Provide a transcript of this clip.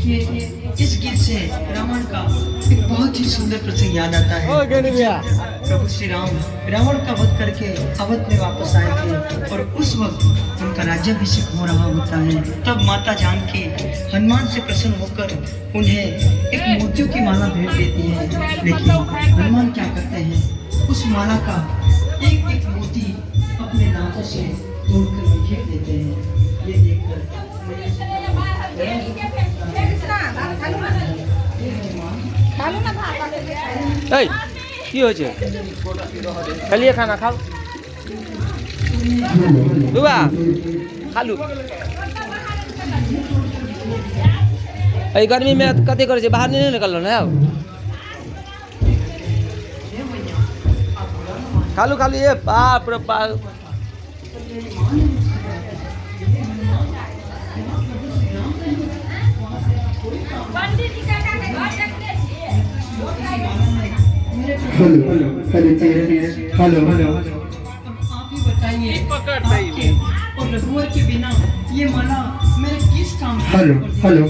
देखिए इस गीत से रावण का एक बहुत ही सुंदर प्रसंग याद आता है। प्रभु श्री राम रावण का वध करके अवध में वापस आए थे और उस वक्त उनका राज्याभिषेक हो रहा होता है। तब माता जानकी हनुमान से प्रसन्न होकर उन्हें एक मोतियों की माला भेंट देती है। लेकिन हनुमान क्या करते हैं, उस माला का एक एक मोती अपने दांतों से तोड़कर बिखेर देते हैं। ये देखकर কি হয়েছে? খালিয়ে খানা খাও দুবা खालू। এই गर्मी में कते करे छे, बाहर नहीं निकल ना अब खालू खालू। ये बाप रे बाप, हेलो हेलो हेलो आप ही बताइए, आपके और रघुवर के बिना ये माला मेरे किस काम की? Hello hello